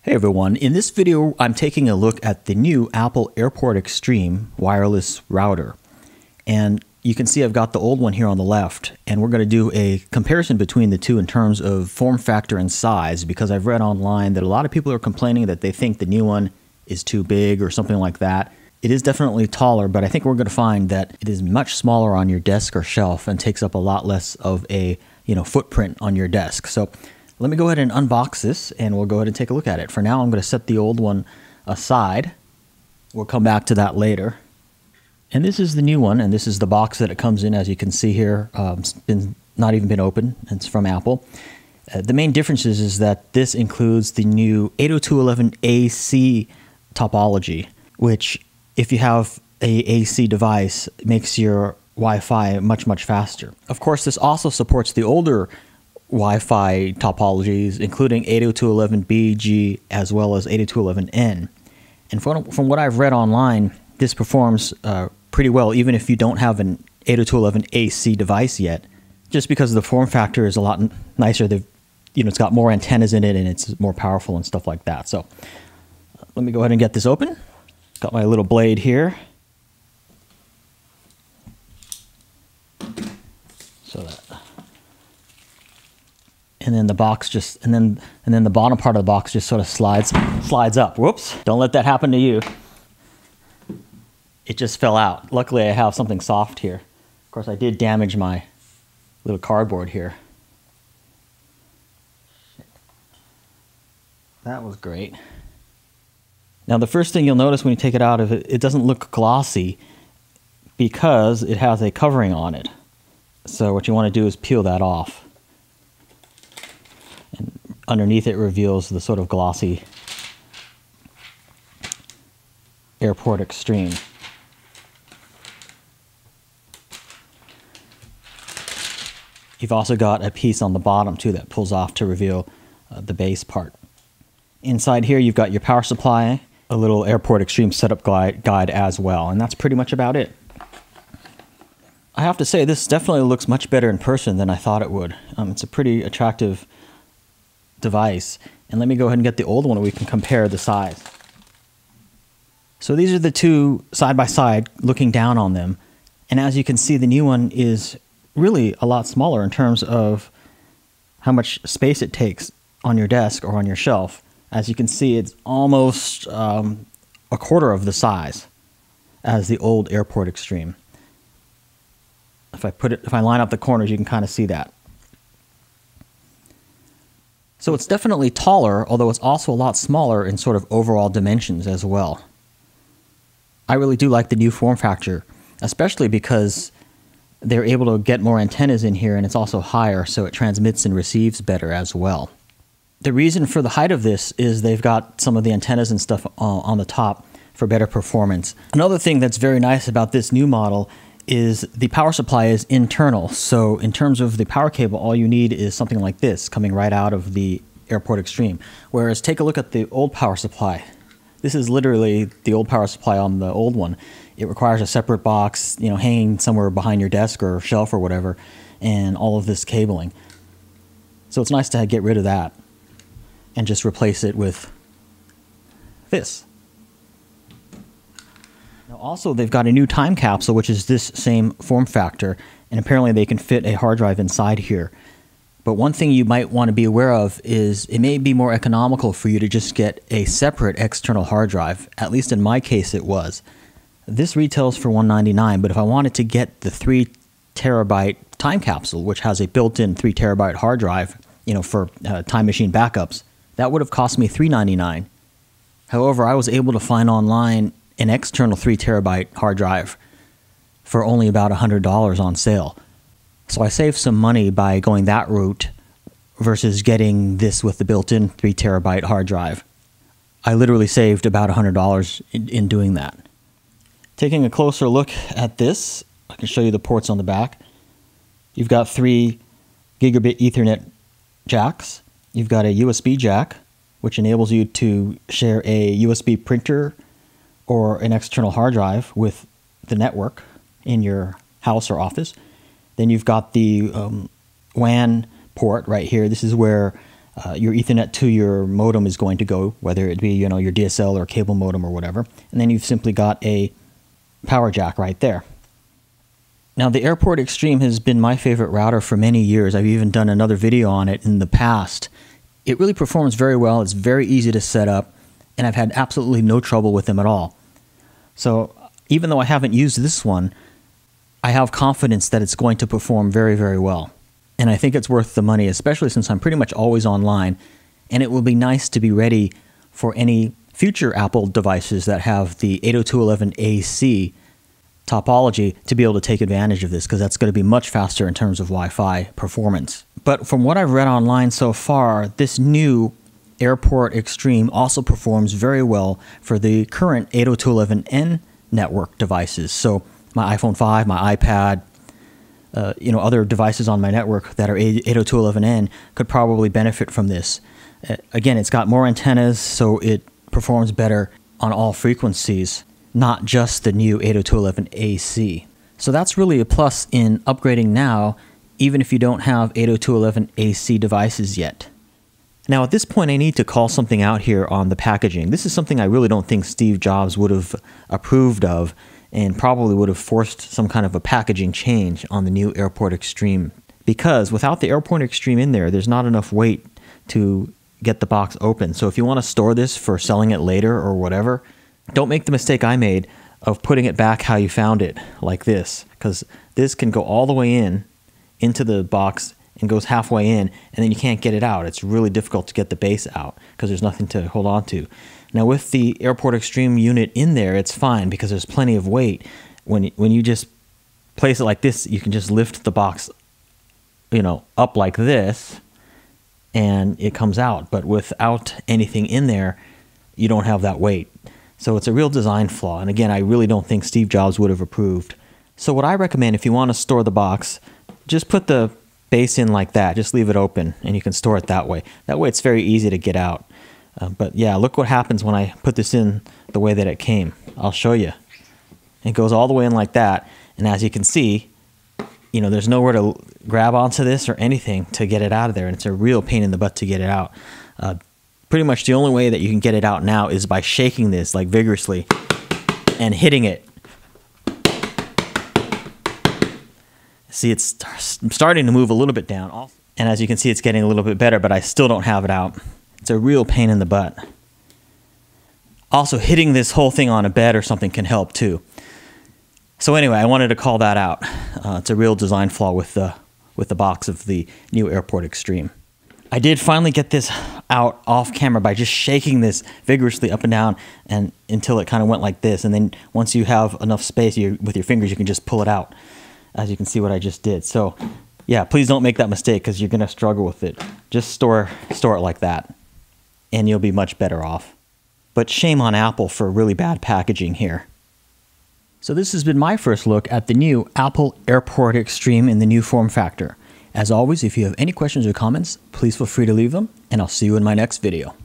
Hey everyone, in this video I'm taking a look at the new Apple Airport Extreme wireless router. And you can see I've got the old one here on the left, and we're going to do a comparison between the two in terms of form factor and size, because I've read online that a lot of people are complaining that they think the new one is too big or something like that. It is definitely taller, but I think we're going to find that it is much smaller on your desk or shelf and takes up a lot less of a footprint on your desk. So let me go ahead and unbox this and we'll go ahead and take a look at it. For now, I'm going to set the old one aside. We'll come back to that later. And this is the new one, and this is the box that it comes in, as you can see here. It's not even been opened. It's from Apple. The main difference is that this includes the new 802.11ac topology, which, if you have a AC device, makes your Wi-Fi much faster. Of course, this also supports the older Wi-Fi topologies, including 802.11b, G, as well as 802.11n. And from what I've read online, this performs pretty well, even if you don't have an 802.11ac device yet, just because the form factor is a lot nicer. It's got more antennas in it and it's more powerful and stuff like that. So let me go ahead and get this open. Got my little blade here. So that. And then the box and then the bottom part of the box just sort of slides up. Whoops! Don't let that happen to you. It just fell out. Luckily, I have something soft here. Of course, I did damage my little cardboard here. That was great. Now, the first thing you'll notice when you take it out of it, it doesn't look glossy because it has a covering on it. So what you want to do is peel that off. And underneath it reveals the sort of glossy Airport Extreme. You've also got a piece on the bottom too that pulls off to reveal the base part. Inside here you've got your power supply, a little Airport Extreme setup guide as well, and that's pretty much about it. I have to say, this definitely looks much better in person than I thought it would. It's a pretty attractive device. And let me go ahead and get the old one and we can compare the size. So these are the two side by side looking down on them. And as you can see, the new one is really a lot smaller in terms of how much space it takes on your desk or on your shelf. As you can see, it's almost a quarter of the size as the old Airport Extreme. If I line up the corners, you can kind of see that. So it's definitely taller, although it's also a lot smaller in sort of overall dimensions as well. I really do like the new form factor, especially because they're able to get more antennas in here, and it's also higher, so it transmits and receives better as well. The reason for the height of this is they've got some of the antennas and stuff on the top for better performance. Another thing that's very nice about this new model is the power supply is internal. So in terms of the power cable, all you need is something like this coming right out of the Airport Extreme. Whereas take a look at the old power supply. This is literally the old power supply on the old one. It requires a separate box, hanging somewhere behind your desk or shelf or whatever, and all of this cabling. So it's nice to get rid of that and just replace it with this. Now also, they've got a new time capsule, which is this same form factor, and apparently they can fit a hard drive inside here. But one thing you might want to be aware of is it may be more economical for you to just get a separate external hard drive. At least in my case it was. This retails for $199, but if I wanted to get the 3 terabyte time capsule, which has a built-in 3 terabyte hard drive, for time machine backups, that would have cost me $399. However, I was able to find online an external 3 terabyte hard drive for only about $100 on sale. So I saved some money by going that route versus getting this with the built-in 3 terabyte hard drive. I literally saved about $100 in doing that. Taking a closer look at this, I can show you the ports on the back. You've got 3 gigabit Ethernet jacks. You've got a USB jack, which enables you to share a USB printer or an external hard drive with the network in your house or office. Then you've got the WAN port right here. This is where your Ethernet to your modem is going to go, whether it be, your DSL or cable modem or whatever. And then you've simply got a power jack right there. Now, the Airport Extreme has been my favorite router for many years. I've even done another video on it in the past. It really performs very well. It's very easy to set up, and I've had absolutely no trouble with them at all. So even though I haven't used this one, I have confidence that it's going to perform very, very well. And I think it's worth the money, especially since I'm pretty much always online, and it will be nice to be ready for any future Apple devices that have the 802.11ac topology to be able to take advantage of this, because that's going to be much faster in terms of Wi-Fi performance. But from what I've read online so far, this new Airport Extreme also performs very well for the current 802.11n network devices. So my iPhone 5, my iPad, other devices on my network that are 802.11n could probably benefit from this. Again, it's got more antennas, so it performs better on all frequencies, not just the new 802.11ac. So that's really a plus in upgrading now, even if you don't have 802.11ac devices yet. Now, at this point, I need to call something out here on the packaging. This is something I really don't think Steve Jobs would have approved of, and probably would have forced some kind of a packaging change on the new Airport Extreme. Because without the Airport Extreme in there, there's not enough weight to get the box open. So if you want to store this for selling it later or whatever, don't make the mistake I made of putting it back how you found it, like this. Because this can go all the way into the box and goes halfway in, and then you can't get it out. It's really difficult to get the base out because there's nothing to hold on to. Now with the Airport Extreme unit in there, it's fine because there's plenty of weight. When you just place it like this, you can just lift the box, up like this, and it comes out. But without anything in there, you don't have that weight. So it's a real design flaw. And again, I really don't think Steve Jobs would have approved. So what I recommend, if you want to store the box, just put the base in like that. Just leave it open, and you can store it that way. That way it's very easy to get out. But yeah, look what happens when I put this in the way that it came. I'll show you. It goes all the way in like that, and as you can see, there's nowhere to grab onto this or anything to get it out of there, and it's a real pain in the butt to get it out. Pretty much the only way that you can get it out now is by shaking this like vigorously and hitting it. See, it's starting to move a little bit down, and as you can see, it's getting a little bit better, but I still don't have it out. It's a real pain in the butt. Also, hitting this whole thing on a bed or something can help too. So anyway, I wanted to call that out. It's a real design flaw with the box of the new Airport Extreme. I did finally get this out off camera by just shaking this vigorously up and down and until it kind of went like this. And then once you have enough space with your fingers, you can just pull it out, as you can see what I just did. So yeah, please don't make that mistake because you're going to struggle with it. Just store it like that, and you'll be much better off. But shame on Apple for really bad packaging here. So this has been my first look at the new Apple Airport Extreme in the new form factor. As always, if you have any questions or comments, please feel free to leave them, and I'll see you in my next video.